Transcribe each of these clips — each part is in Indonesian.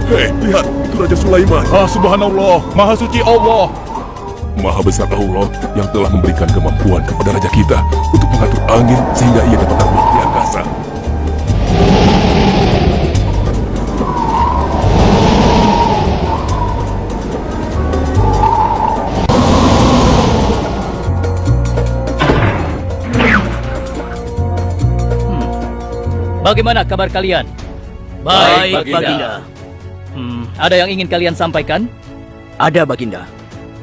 Hei, lihat, itu Raja Sulaiman. Subhanallah, Maha Suci Allah. Maha besar Allah yang telah memberikan kemampuan kepada raja kita untuk mengatur angin sehingga ia dapat terbang di angkasa. Bagaimana kabar kalian? Baik, Baginda. Ada yang ingin kalian sampaikan? Ada, Baginda.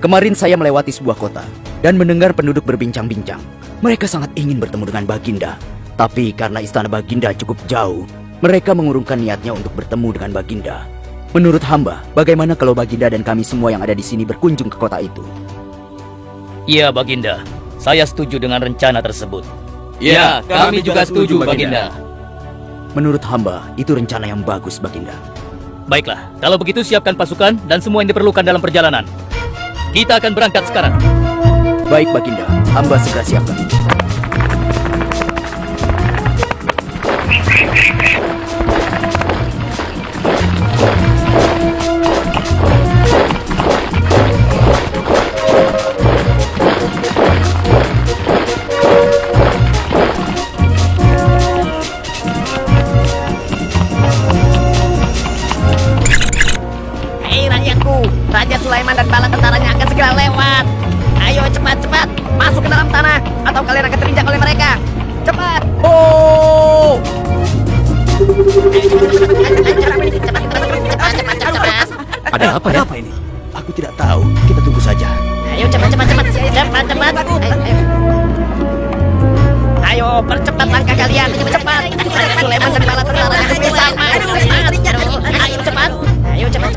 Kemarin saya melewati sebuah kota dan mendengar penduduk berbincang-bincang. Mereka sangat ingin bertemu dengan Baginda. Tapi karena istana Baginda cukup jauh, mereka mengurungkan niatnya untuk bertemu dengan Baginda. Menurut hamba, bagaimana kalau Baginda dan kami semua yang ada di sini berkunjung ke kota itu? Iya, Baginda. Saya setuju dengan rencana tersebut. Ya, kami juga setuju, Baginda. Menurut hamba, itu rencana yang bagus, Baginda. Baiklah, kalau begitu siapkan pasukan dan semua yang diperlukan dalam perjalanan. Kita akan berangkat sekarang. Baik, Baginda. Hamba segera siapkan. Raja Sulaiman dan bala tentaranya akan segera lewat. Ayo cepat-cepat masuk ke dalam tanah atau kalian akan terinjak oleh mereka. Cepat. Oh! Cepat. Ada apa ya? Apa ini? Aku tidak tahu. Kita tunggu saja. Ayo cepat. Ayo percepat langkah kalian. Cepat. Raja Sulaiman dan bala tentaranya akan bersama. Ayo cepat. Ayo cepat.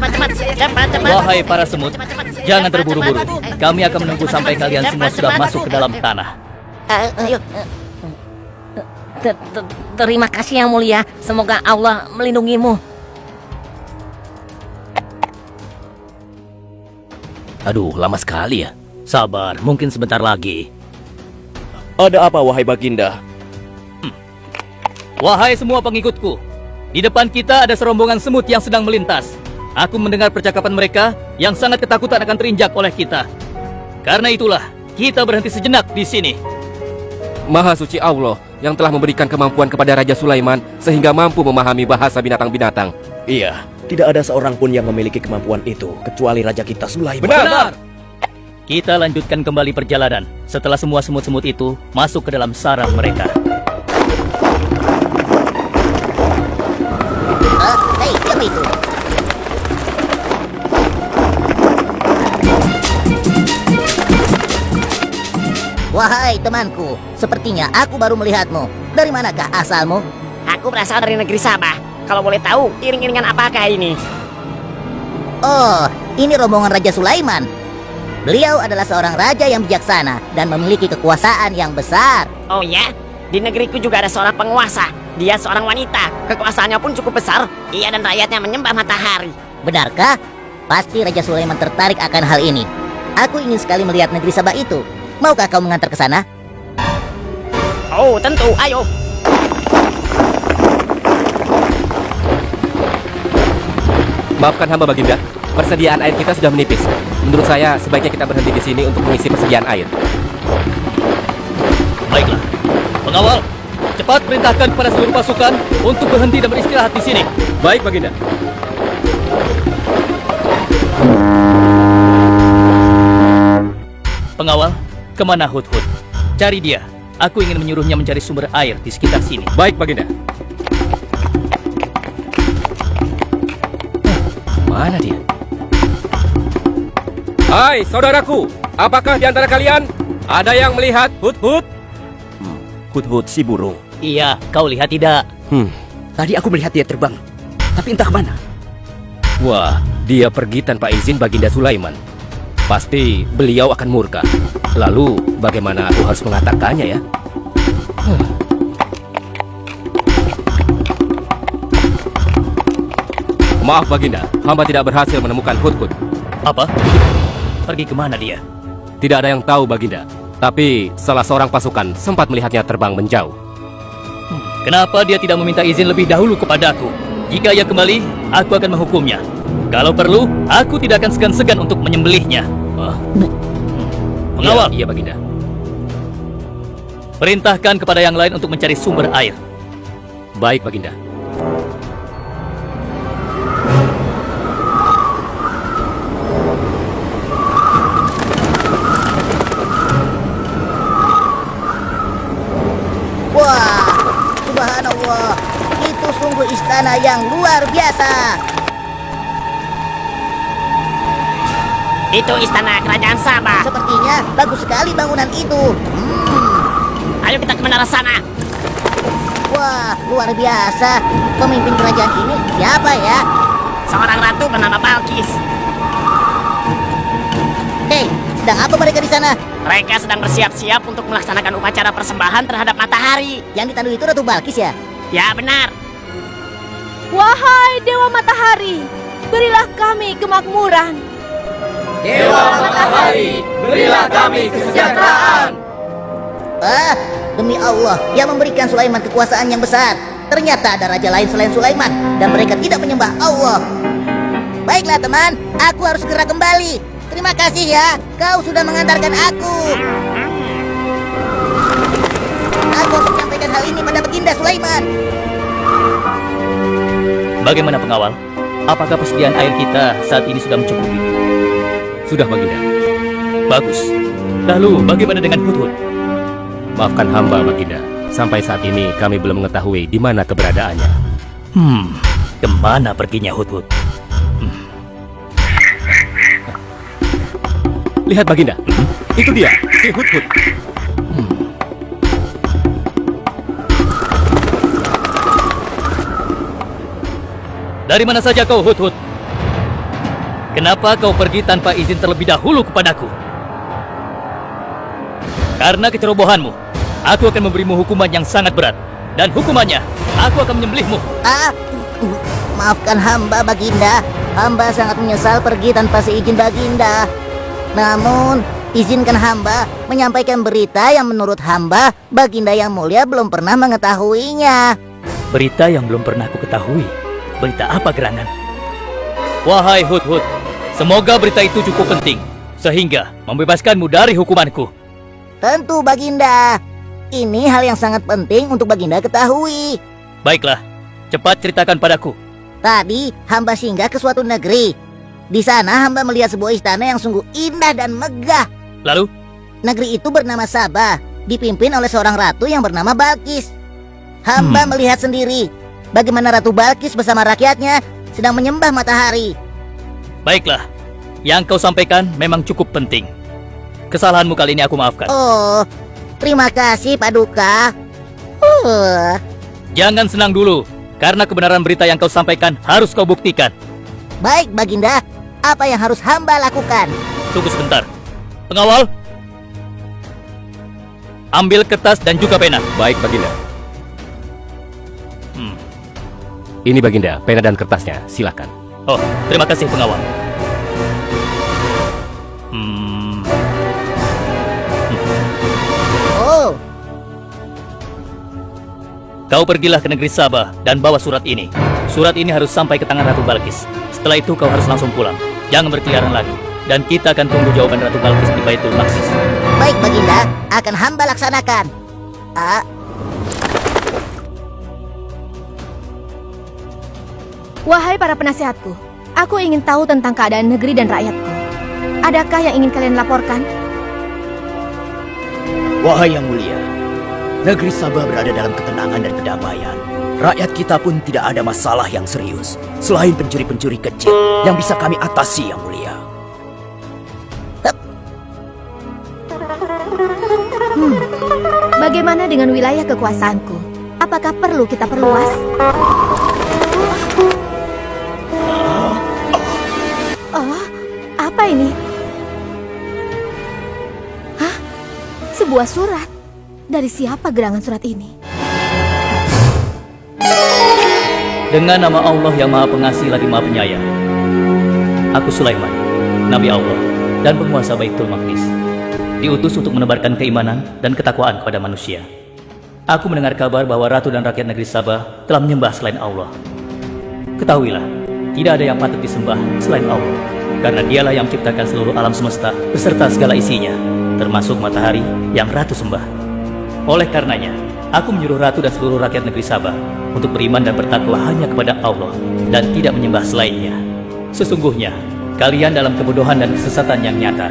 Wahai para semut, jangan terburu-buru. Kami akan menunggu sampai kalian semua sudah masuk ke dalam tanah. Ayo. Terima kasih yang mulia. Semoga Allah melindungimu. Aduh, lama sekali ya. Sabar, mungkin sebentar lagi. Ada apa, wahai Baginda? Wahai semua pengikutku, di depan kita ada serombongan semut yang sedang melintas. Aku mendengar percakapan mereka yang sangat ketakutan akan terinjak oleh kita. Karena itulah, kita berhenti sejenak di sini. Maha Suci Allah yang telah memberikan kemampuan kepada Raja Sulaiman sehingga mampu memahami bahasa binatang-binatang. Iya, tidak ada seorang pun yang memiliki kemampuan itu kecuali Raja kita Sulaiman. Benar! Kita lanjutkan kembali perjalanan setelah semua semut-semut itu masuk ke dalam sarang mereka. Hei, siapa itu? Wahai temanku, sepertinya aku baru melihatmu. Dari manakah asalmu? Aku berasal dari negeri Sabah. Kalau boleh tahu, iring-iringan apakah ini? Oh, ini rombongan Raja Sulaiman. Beliau adalah seorang raja yang bijaksana dan memiliki kekuasaan yang besar. Oh ya? Di negeriku juga ada seorang penguasa. Dia seorang wanita. Kekuasaannya pun cukup besar. Ia dan rakyatnya menyembah matahari. Benarkah? Pasti Raja Sulaiman tertarik akan hal ini. Aku ingin sekali melihat negeri Sabah itu. Maukah kau mengantar ke sana? Oh, tentu. Ayo. Maafkan hamba, Baginda. Persediaan air kita sudah menipis. Menurut saya, sebaiknya kita berhenti di sini untuk mengisi persediaan air. Baiklah. Pengawal, cepat perintahkan kepada seluruh pasukan untuk berhenti dan beristirahat di sini. Baik, Baginda. Pengawal, kemana Hudhud? Cari dia. Aku ingin menyuruhnya mencari sumber air di sekitar sini. Baik, Baginda. Mana dia? Hai, saudaraku. Apakah di antara kalian ada yang melihat Hudhud? Hudhud si burung. Iya, kau lihat tidak? Tadi aku melihat dia terbang. Tapi entah kemana. Wah, dia pergi tanpa izin Baginda Sulaiman. Pasti beliau akan murka. Lalu, bagaimana aku harus mengatakannya ya? Maaf Baginda, hamba tidak berhasil menemukan Hudhud. Apa? Pergi kemana dia? Tidak ada yang tahu Baginda. Tapi salah seorang pasukan sempat melihatnya terbang menjauh. Kenapa dia tidak meminta izin lebih dahulu kepadaku? Jika ia kembali, aku akan menghukumnya. Kalau perlu, aku tidak akan segan-segan untuk menyembelihnya. Pengawal, Iya, Baginda. perintahkan kepada yang lain untuk mencari sumber air. Baik, Baginda. Wah, subhanallah. Itu sungguh istana yang luar biasa. Itu istana kerajaan Sabah. Sepertinya bagus sekali bangunan itu. Ayo kita ke menara sana. Wah, luar biasa. Pemimpin kerajaan ini siapa ya? Seorang ratu bernama Balkis. Hei, sedang apa mereka di sana? Mereka sedang bersiap-siap untuk melaksanakan upacara persembahan terhadap matahari. Yang ditandu itu Ratu Balkis ya? Ya, benar. Wahai Dewa Matahari, berilah kami kemakmuran. Dewa Matahari, berilah kami kesejahteraan. Ah, demi Allah, yang memberikan Sulaiman kekuasaan yang besar. Ternyata ada raja lain selain Sulaiman, dan mereka tidak menyembah Allah. Baiklah teman, aku harus segera kembali. Terima kasih ya, kau sudah mengantarkan aku. Aku harus menyampaikan hal ini pada Baginda Sulaiman. Bagaimana pengawal? Apakah persediaan air kita saat ini sudah mencukupi? Sudah, Baginda. Bagus. Lalu bagaimana dengan Hudhud? Maafkan hamba, Baginda. Sampai saat ini kami belum mengetahui di mana keberadaannya. Kemana perginya Hudhud? Lihat, Baginda. Itu dia, si Hudhud. Dari mana saja kau, Hudhud? Kenapa kau pergi tanpa izin terlebih dahulu kepadaku? Karena kecerobohanmu, aku akan memberimu hukuman yang sangat berat. Dan hukumannya, aku akan menyembelihmu. Maafkan hamba Baginda. Hamba sangat menyesal pergi tanpa seizin Baginda. Namun, izinkan hamba menyampaikan berita yang menurut hamba Baginda yang mulia belum pernah mengetahuinya. Berita yang belum pernah aku ketahui. Berita apa gerangan? Wahai Hudhud, semoga berita itu cukup penting sehingga membebaskanmu dari hukumanku. Tentu Baginda. Ini hal yang sangat penting untuk Baginda ketahui. Baiklah, cepat ceritakan padaku. Tadi hamba singgah ke suatu negeri. Di sana hamba melihat sebuah istana yang sungguh indah dan megah. Lalu? Negeri itu bernama Sabah, dipimpin oleh seorang ratu yang bernama Balkis. Hamba melihat sendiri bagaimana Ratu Balkis bersama rakyatnya sedang menyembah matahari. Baiklah, yang kau sampaikan memang cukup penting. Kesalahanmu kali ini aku maafkan. Oh, terima kasih Paduka. Jangan senang dulu, karena kebenaran berita yang kau sampaikan harus kau buktikan. Baik Baginda, apa yang harus hamba lakukan? Tunggu sebentar. Pengawal, ambil kertas dan juga pena. Baik, Baginda. Ini, Baginda, pena dan kertasnya. Silakan. Oh, terima kasih pengawal. Oh, Kau pergilah ke negeri Sabah dan bawa surat ini. Surat ini harus sampai ke tangan Ratu Balkis. Setelah itu kau harus langsung pulang. Jangan berkeliaran lagi. Dan kita akan tunggu jawaban Ratu Balkis di Baitul Maqdis. baik Baginda, akan hamba laksanakan. Wahai para penasihatku, aku ingin tahu tentang keadaan negeri dan rakyatku. Adakah yang ingin kalian laporkan? Wahai yang mulia, negeri Sabah berada dalam ketenangan dan kedamaian. Rakyat kita pun tidak ada masalah yang serius, selain pencuri-pencuri kecil yang bisa kami atasi, yang mulia. Bagaimana dengan wilayah kekuasaanku? Apakah perlu kita perluas? Oh, apa ini? Hah? Sebuah surat. Dari siapa gerangan surat ini? Dengan nama Allah yang Maha Pengasih lagi Maha Penyayang. Aku Sulaiman, Nabi Allah dan penguasa Baitul Maqdis, diutus untuk menebarkan keimanan dan ketakwaan kepada manusia. Aku mendengar kabar bahwa ratu dan rakyat negeri Sabah telah menyembah selain Allah. Ketahuilah, tidak ada yang patut disembah selain Allah. Karena dialah yang menciptakan seluruh alam semesta beserta segala isinya, termasuk matahari yang Ratu sembah. Oleh karenanya, aku menyuruh Ratu dan seluruh rakyat negeri Sabah untuk beriman dan bertakwa hanya kepada Allah dan tidak menyembah selainnya. Sesungguhnya, kalian dalam kebodohan dan kesesatan yang nyata.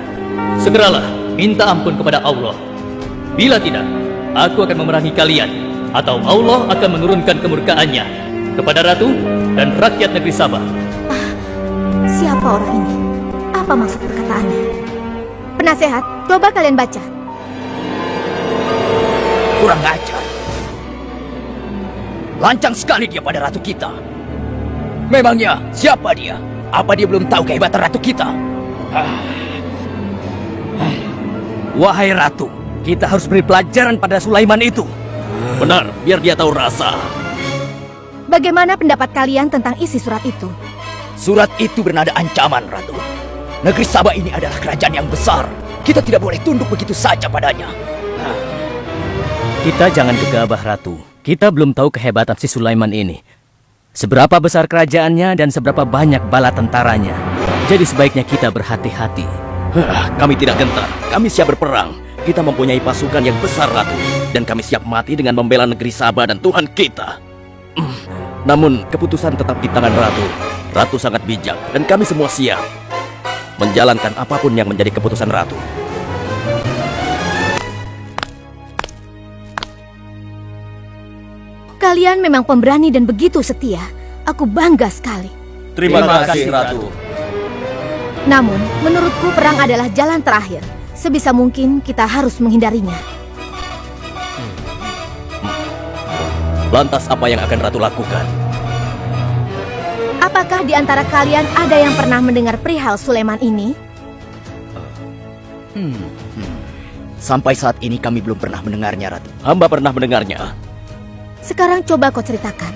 Segeralah minta ampun kepada Allah. Bila tidak, aku akan memerangi kalian, atau Allah akan menurunkan kemurkaannya kepada Ratu dan rakyat negeri Sabah. Siapa orang ini? Apa maksud perkataannya? Penasehat, coba kalian baca. Kurang ajar. Lancang sekali dia pada ratu kita. Memangnya siapa dia? Apa dia belum tahu kehebatan ratu kita? Wahai ratu, kita harus beri pelajaran pada Sulaiman itu. Benar, biar dia tahu rasa. Bagaimana pendapat kalian tentang isi surat itu? Surat itu bernada ancaman, Ratu. Negeri Sabah ini adalah kerajaan yang besar. Kita tidak boleh tunduk begitu saja padanya. Kita jangan gegabah, Ratu. Kita belum tahu kehebatan si Sulaiman ini. Seberapa besar kerajaannya dan seberapa banyak bala tentaranya. Jadi sebaiknya kita berhati-hati. Kami tidak gentar. Kami siap berperang. Kita mempunyai pasukan yang besar, Ratu. Dan kami siap mati dengan membela negeri Sabah dan Tuhan kita. Namun, keputusan tetap di tangan Ratu. Ratu sangat bijak, dan kami semua siap menjalankan apapun yang menjadi keputusan Ratu. Kalian memang pemberani dan begitu setia. Aku bangga sekali. Terima kasih, Ratu. Namun, menurutku perang adalah jalan terakhir. Sebisa mungkin kita harus menghindarinya. Lantas apa yang akan Ratu lakukan? Apakah di antara kalian ada yang pernah mendengar perihal Sulaiman ini? Sampai saat ini kami belum pernah mendengarnya, Ratu. Hamba pernah mendengarnya. Sekarang coba kau ceritakan.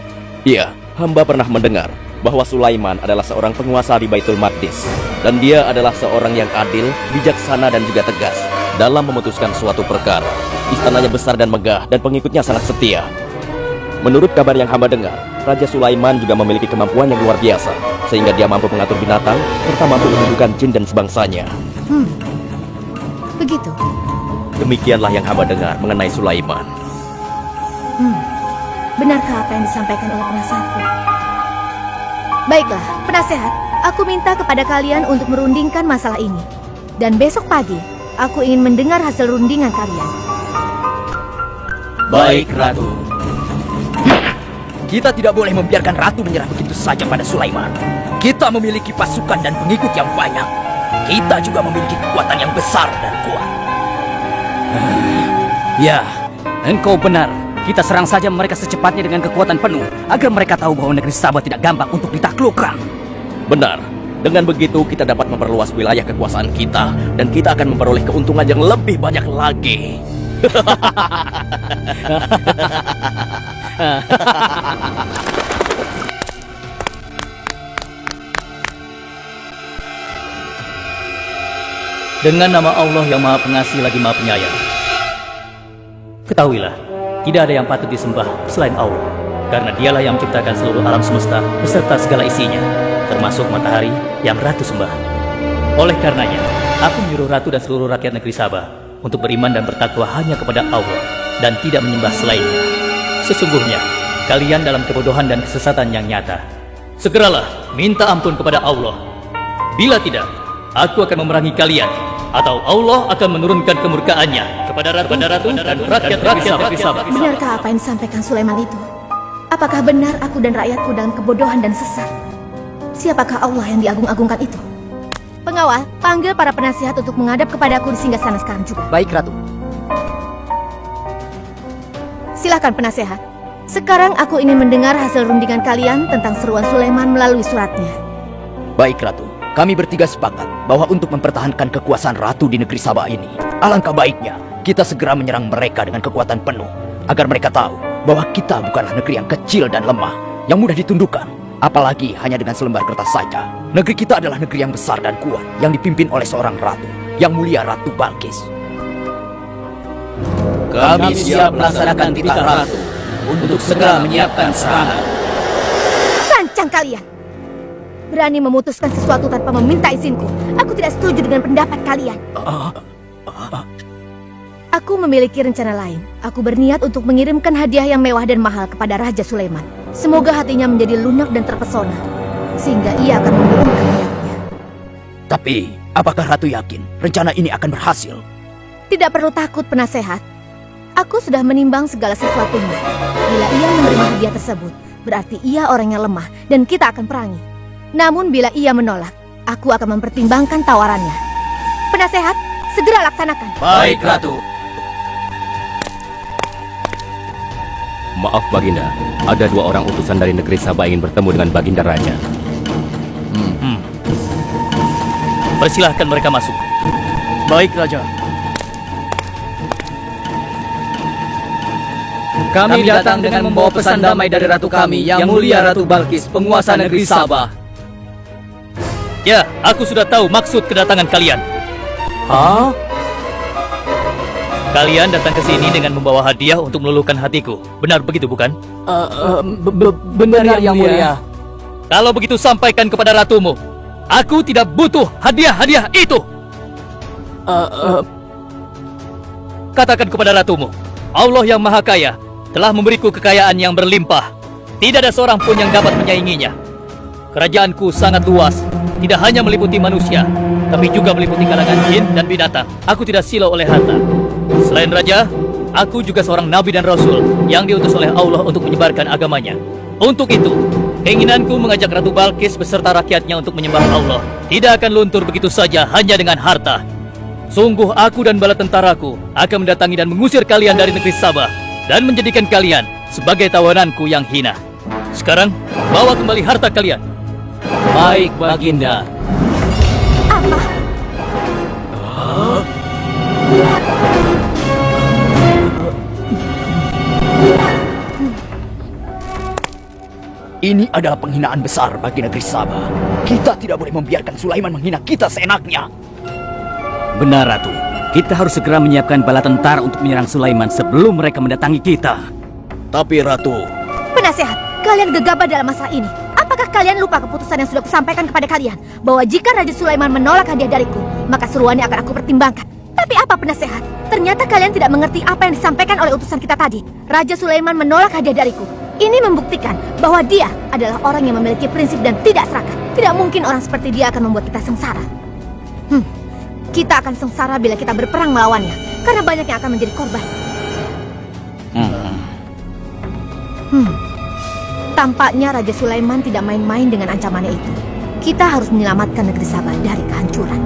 Iya, hamba pernah mendengar bahwa Sulaiman adalah seorang penguasa di Baitul Maqdis. Dan dia adalah seorang yang adil, bijaksana dan juga tegas dalam memutuskan suatu perkara. Istananya besar dan megah dan pengikutnya sangat setia. Menurut kabar yang hamba dengar, Raja Sulaiman juga memiliki kemampuan yang luar biasa, sehingga dia mampu mengatur binatang, serta mampu menundukkan jin dan sebangsanya. Begitu. Demikianlah yang hamba dengar mengenai Sulaiman. Benarkah apa yang disampaikan oleh penasehatku? Baiklah, penasehat, aku minta kepada kalian untuk merundingkan masalah ini. Dan besok pagi, aku ingin mendengar hasil rundingan kalian. Baik, Ratu. Kita tidak boleh membiarkan Ratu menyerah begitu saja pada Sulaiman. Kita memiliki pasukan dan pengikut yang banyak. Kita juga memiliki kekuatan yang besar dan kuat. Ya, engkau benar. Kita serang saja mereka secepatnya dengan kekuatan penuh, agar mereka tahu bahwa negeri Sabah tidak gampang untuk ditaklukkan. Benar. Dengan begitu kita dapat memperluas wilayah kekuasaan kita, dan kita akan memperoleh keuntungan yang lebih banyak lagi. Dengan nama Allah yang Maha Pengasih lagi Maha Penyayang. Ketahuilah, tidak ada yang patut disembah selain Allah, karena dialah yang menciptakan seluruh alam semesta beserta segala isinya, termasuk matahari yang Ratu sembah. Oleh karenanya, aku menyuruh Ratu dan seluruh rakyat negeri Sabah untuk beriman dan bertakwa hanya kepada Allah dan tidak menyembah selainnya. Sesungguhnya, kalian dalam kebodohan dan kesesatan yang nyata. Segeralah minta ampun kepada Allah. Bila tidak, aku akan memerangi kalian, atau Allah akan menurunkan kemurkaannya kepada Ratu dan rakyat Sabah. Benarkah apa yang disampaikan Sulaiman itu? Apakah benar aku dan rakyatku dalam kebodohan dan sesat? Siapakah Allah yang diagung-agungkan itu? Pengawal, panggil para penasihat untuk menghadap kepadaku di singgasana sekarang juga. Baik, Ratu. Silakan penasehat. Sekarang aku ingin mendengar hasil rundingan kalian tentang seruan Sulaiman melalui suratnya. Baik, Ratu. Kami bertiga sepakat bahwa untuk mempertahankan kekuasaan Ratu di negeri Sabah ini, alangkah baiknya kita segera menyerang mereka dengan kekuatan penuh, agar mereka tahu bahwa kita bukanlah negeri yang kecil dan lemah, yang mudah ditundukkan, apalagi hanya dengan selembar kertas saja. Negeri kita adalah negeri yang besar dan kuat, yang dipimpin oleh seorang ratu, yang mulia Ratu Balkis. Kami siap melaksanakan titah Ratu untuk segera menyiapkan serangan. Rancang kalian! berani memutuskan sesuatu tanpa meminta izinku. Aku tidak setuju dengan pendapat kalian. Aku memiliki rencana lain. Aku berniat untuk mengirimkan hadiah yang mewah dan mahal kepada Raja Sulaiman. Semoga hatinya menjadi lunak dan terpesona, sehingga ia akan mengurungkan niatnya. Tapi, apakah Ratu yakin rencana ini akan berhasil? Tidak perlu takut, penasehat. Aku sudah menimbang segala sesuatunya. Bila ia menerima hadiah tersebut, berarti ia orang yang lemah dan kita akan perangi. Namun bila ia menolak, aku akan mempertimbangkan tawarannya. Penasehat, segera laksanakan. Baik, Ratu. Maaf, Baginda. Ada 2 orang utusan dari negeri Sabah ingin bertemu dengan Baginda Raja. Persilahkan mereka masuk. Baik, Raja. Kami datang dengan membawa pesan damai dari Ratu kami, Yang Mulia Ratu Balkis, penguasa negeri Sabah. Ya, aku sudah tahu maksud kedatangan kalian. Hah? Kalian datang ke sini dengan membawa hadiah untuk meluluhkan hatiku. Benar begitu, bukan? Benar, Yang Mulia. Kalau begitu sampaikan kepada ratumu. Aku tidak butuh hadiah-hadiah itu. Katakan kepada ratumu, Allah yang Maha Kaya telah memberiku kekayaan yang berlimpah. Tidak ada seorang pun yang dapat menyainginya. Kerajaanku sangat luas, tidak hanya meliputi manusia, tapi juga meliputi kalangan jin dan binatang. Aku tidak silau oleh harta. Selain raja, aku juga seorang nabi dan rasul yang diutus oleh Allah untuk menyebarkan agamanya. Untuk itu, keinginanku mengajak Ratu Balkis beserta rakyatnya untuk menyembah Allah tidak akan luntur begitu saja hanya dengan harta. Sungguh aku dan bala tentaraku akan mendatangi dan mengusir kalian dari negeri Sabah dan menjadikan kalian sebagai tawananku yang hina. Sekarang, bawa kembali harta kalian. Baik, Baginda. Apa? Ini adalah penghinaan besar bagi negeri Sabah. Kita tidak boleh membiarkan Sulaiman menghina kita seenaknya. Benar, Ratu. Kita harus segera menyiapkan bala tentara untuk menyerang Sulaiman sebelum mereka mendatangi kita. Tapi Ratu, Penasehat, kalian gegabah dalam masalah ini. Apakah kalian lupa keputusan yang sudah kusampaikan kepada kalian? Bahwa jika Raja Sulaiman menolak hadiah dariku, maka seruannya akan aku pertimbangkan. Tapi apa, penasehat? Ternyata kalian tidak mengerti apa yang disampaikan oleh utusan kita tadi. Raja Sulaiman menolak hadiah dariku. Ini membuktikan bahwa dia adalah orang yang memiliki prinsip dan tidak serakah. Tidak mungkin orang seperti dia akan membuat kita sengsara. Kita akan sengsara bila kita berperang melawannya, karena banyak yang akan menjadi korban. Tampaknya Raja Sulaiman tidak main-main dengan ancamannya itu. Kita harus menyelamatkan negeri Sabah dari kehancuran.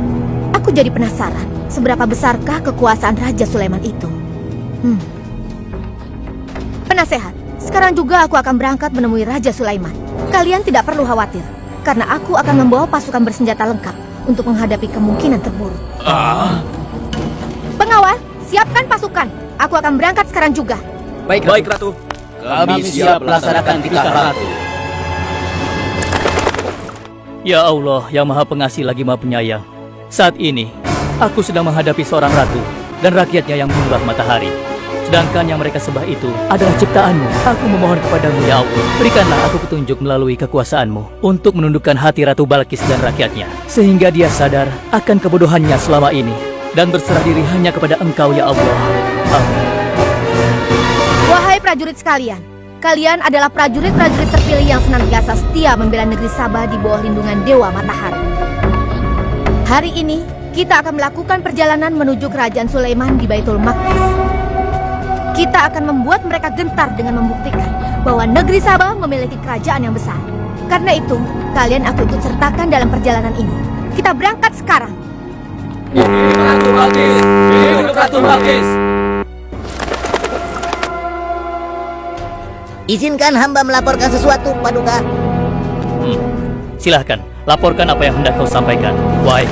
Aku jadi penasaran, seberapa besarkah kekuasaan Raja Sulaiman itu? Penasehat, sekarang juga aku akan berangkat menemui Raja Sulaiman. Kalian tidak perlu khawatir, karena aku akan membawa pasukan bersenjata lengkap untuk menghadapi kemungkinan terburuk. Pengawal, siapkan pasukan. Aku akan berangkat sekarang juga. baik Ratu. Kami siap melaksanakan titah Ratu. Ya Allah, yang Maha Pengasih lagi Maha Penyayang. Saat ini, aku sedang menghadapi seorang ratu dan rakyatnya yang menyembah matahari. Sedangkan yang mereka sembah itu adalah ciptaanmu. Aku memohon kepadamu, ya Allah, berikanlah aku petunjuk melalui kekuasaanmu untuk menundukkan hati Ratu Balkis dan rakyatnya, sehingga dia sadar akan kebodohannya selama ini dan berserah diri hanya kepada Engkau, ya Allah. Amin. Wahai prajurit sekalian, kalian adalah prajurit-prajurit terpilih yang senantiasa setia membela negeri Sabah di bawah lindungan Dewa Matahari. Hari ini, kita akan melakukan perjalanan menuju kerajaan Sulaiman di Baitul Maqdis. Kita akan membuat mereka gentar dengan membuktikan bahwa negeri Sabah memiliki kerajaan yang besar. Karena itu, kalian aku ikut sertakan dalam perjalanan ini. Kita berangkat sekarang. Ratu Balkis! Ratu Balkis! Izinkan hamba melaporkan sesuatu, Paduka. Silahkan, laporkan apa yang hendak kau sampaikan. Wahai.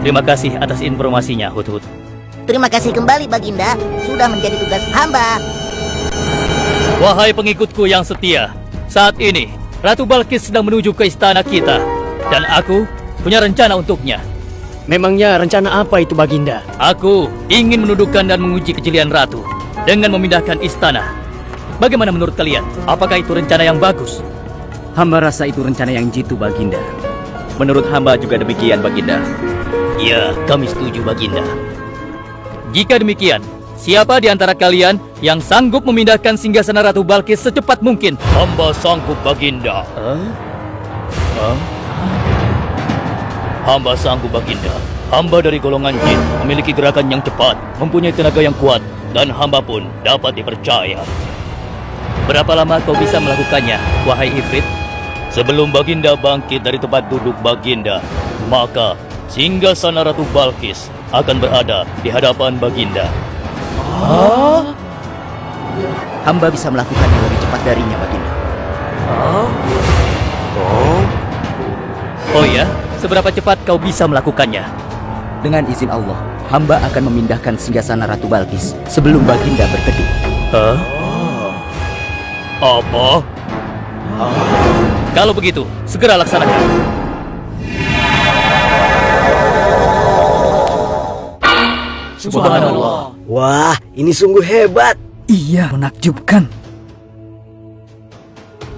Terima kasih atas informasinya, Hudhud. Terima kasih kembali, Baginda. Sudah menjadi tugas hamba. Wahai pengikutku yang setia, saat ini Ratu Balkis sedang menuju ke istana kita, dan aku punya rencana untuknya. Memangnya rencana apa itu Baginda? Aku ingin menundukkan dan menguji kejelian ratu dengan memindahkan istana. Bagaimana menurut kalian? Apakah itu rencana yang bagus? Hamba rasa itu rencana yang jitu Baginda. Menurut hamba juga demikian, Baginda. Ya, kami setuju Baginda. Jika demikian, siapa di antara kalian yang sanggup memindahkan singgasana Ratu Balkis secepat mungkin? Hamba sanggup Baginda. Hamba sanggup Baginda. Hamba dari golongan jin, memiliki gerakan yang cepat, mempunyai tenaga yang kuat, dan hamba pun dapat dipercaya. Berapa lama kau bisa melakukannya, wahai Ifrit? Sebelum Baginda bangkit dari tempat duduk Baginda, maka singgasana Ratu Balkis akan berada di hadapan Baginda. Hamba bisa melakukannya lebih cepat darinya, Baginda. Oh ya? Seberapa cepat kau bisa melakukannya? Dengan izin Allah, hamba akan memindahkan singgasana Ratu Balkis sebelum Baginda berteduh. Hah? Apa? Kalau begitu, segera laksanakan. Subhanallah. Wah, ini sungguh hebat. Iya, menakjubkan.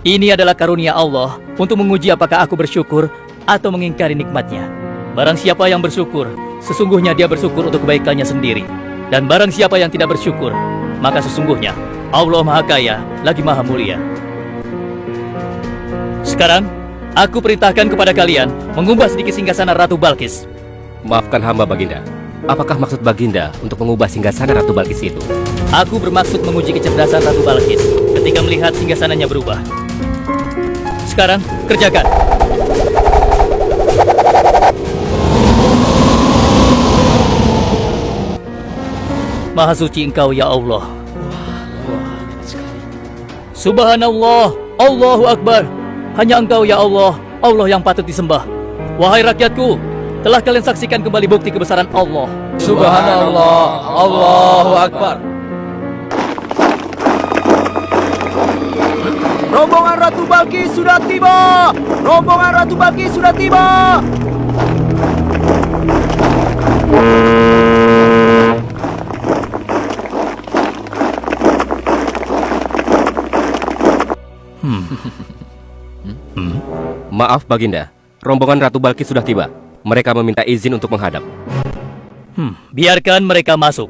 Ini adalah karunia Allah untuk menguji apakah aku bersyukur atau mengingkari nikmatnya. Barang siapa yang bersyukur, sesungguhnya dia bersyukur untuk kebaikannya sendiri. Dan barang siapa yang tidak bersyukur, maka sesungguhnya Allah Maha Kaya lagi Maha Mulia. Sekarang, aku perintahkan kepada kalian mengubah sedikit singgasana Ratu Balkis. Maafkan hamba, Baginda. Apakah maksud Baginda untuk mengubah singgasana Ratu Balkis itu? Aku bermaksud menguji kecerdasan Ratu Balkis ketika melihat singgasananya berubah. Sekarang, kerjakan. Maha suci Engkau ya Allah. Subhanallah, Allahu Akbar. Hanya Engkau ya Allah, Allah yang patut disembah. Wahai rakyatku, telah kalian saksikan kembali bukti kebesaran Allah. Subhanallah, Allahu Akbar. Rombongan Ratu Balkis sudah tiba. Rombongan Ratu Balkis sudah tiba. Maaf, Baginda. Rombongan Ratu Balkis sudah tiba. Mereka meminta izin untuk menghadap. Biarkan mereka masuk.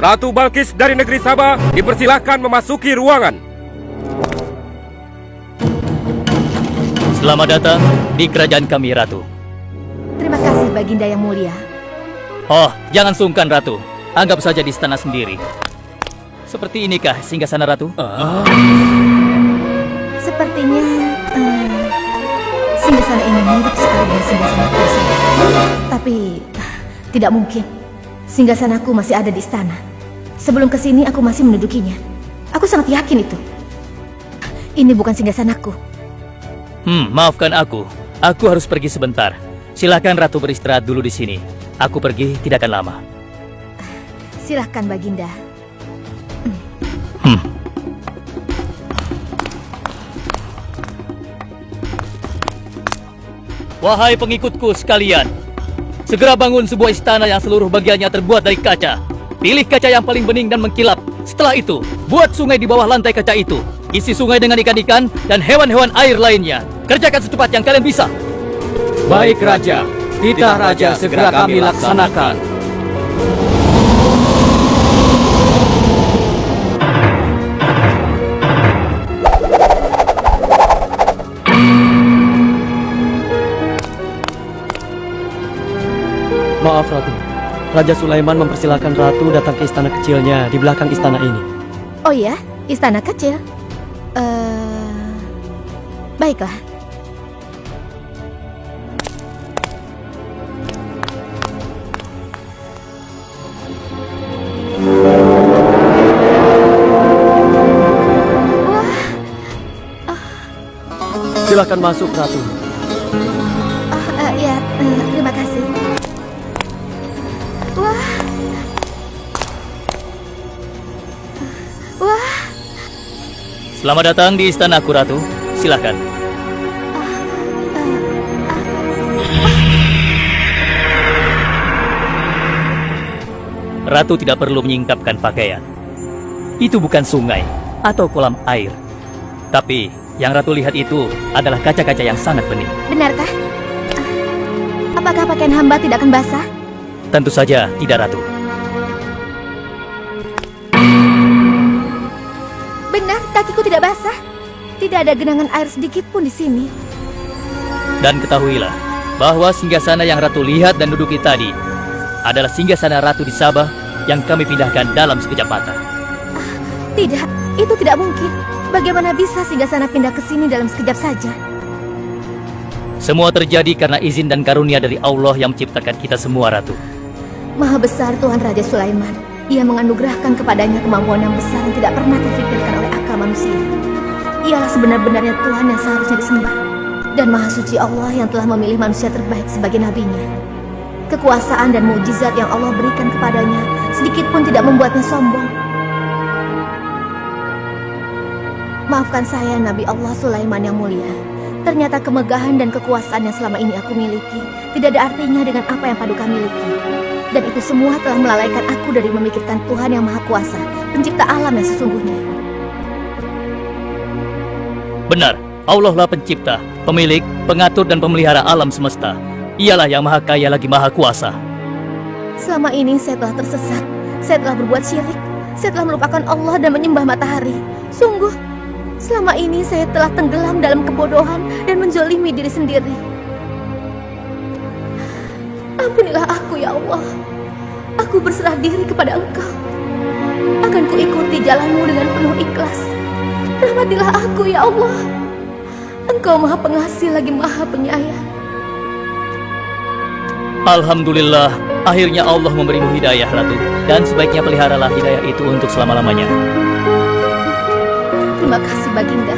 Ratu Balkis dari negeri Sabah dipersilahkan memasuki ruangan. Selamat datang di kerajaan kami, Ratu. Terima kasih Baginda yang mulia. Oh, jangan sungkan, Ratu. Anggap saja di istana sendiri. Seperti inikah singgasana Ratu? Sepertinya singgasana ini mirip sekali dengan singgasana biasa. Tapi tidak mungkin. Singgasanaku masih ada di istana. Sebelum kesini aku masih mendudukinya. Aku sangat yakin itu. Ini bukan singgasanaku. Maafkan aku. Aku harus pergi sebentar. Silakan Ratu beristirahat dulu di sini. Aku pergi tidak akan lama. Silahkan Baginda. Wahai pengikutku sekalian, segera bangun sebuah istana yang seluruh bagiannya terbuat dari kaca. Pilih kaca yang paling bening dan mengkilap. Setelah itu, buat sungai di bawah lantai kaca itu. Isi sungai dengan ikan-ikan dan hewan-hewan air lainnya. Kerjakan secepat yang kalian bisa. Baik, Raja. Titah Raja segera kami laksanakan. Maaf, Ratu. Raja Sulaiman mempersilahkan Ratu datang ke istana kecilnya di belakang istana ini. Oh ya, istana kecil. Baiklah. Silakan masuk, Ratu. Ya, terima kasih. Wah. Selamat datang di istanaku, Ratu. Silakan. Ratu tidak perlu menyingkapkan pakaian. Itu bukan sungai atau kolam air. Tapi yang Ratu lihat itu adalah kaca-kaca yang sangat bening. Benarkah? Apakah pakaian hamba tidak akan basah? Tentu saja tidak, Ratu. Benar, kakiku tidak basah. Tidak ada genangan air sedikit pun di sini. Dan ketahuilah bahwa singgasana yang Ratu lihat dan duduki tadi adalah singgasana Ratu di Sabah yang kami pindahkan dalam sekejap mata. Tidak, itu tidak mungkin. Bagaimana bisa singgasana pindah ke sini dalam sekejap saja? Semua terjadi karena izin dan karunia dari Allah yang menciptakan kita semua, Ratu. Maha besar Tuhan Raja Sulaiman. Ia menganugerahkan kepadanya kemampuan yang besar yang tidak pernah terfikirkan oleh akal manusia. Ialah sebenar-benarnya Tuhan yang seharusnya disembah. Dan Maha Suci Allah yang telah memilih manusia terbaik sebagai nabinya. Kekuasaan dan mukjizat yang Allah berikan kepadanya sedikit pun tidak membuatnya sombong. Maafkan saya, Nabi Allah Sulaiman yang mulia. Ternyata kemegahan dan kekuasaan yang selama ini aku miliki tidak ada artinya dengan apa yang Paduka miliki. Dan itu semua telah melalaikan aku dari memikirkan Tuhan yang Maha Kuasa, pencipta alam yang sesungguhnya. Benar, Allah lah pencipta, pemilik, pengatur dan pemelihara alam semesta. Ialah yang Maha Kaya lagi Maha Kuasa. Selama ini saya telah tersesat, saya telah berbuat syirik, saya telah melupakan Allah dan menyembah matahari. Sungguh, selama ini saya telah tenggelam dalam kebodohan dan menzolimi diri sendiri. Ampunilah aku ya Allah. Aku berserah diri kepada Engkau. Akan kuikuti jalanmu dengan penuh ikhlas. Rahmatilah aku ya Allah. Engkau Maha Pengasih lagi Maha Penyayang. Alhamdulillah, akhirnya Allah memberimu hidayah, Ratu. Dan sebaiknya peliharalah hidayah itu untuk selama-lamanya. Terima kasih Baginda.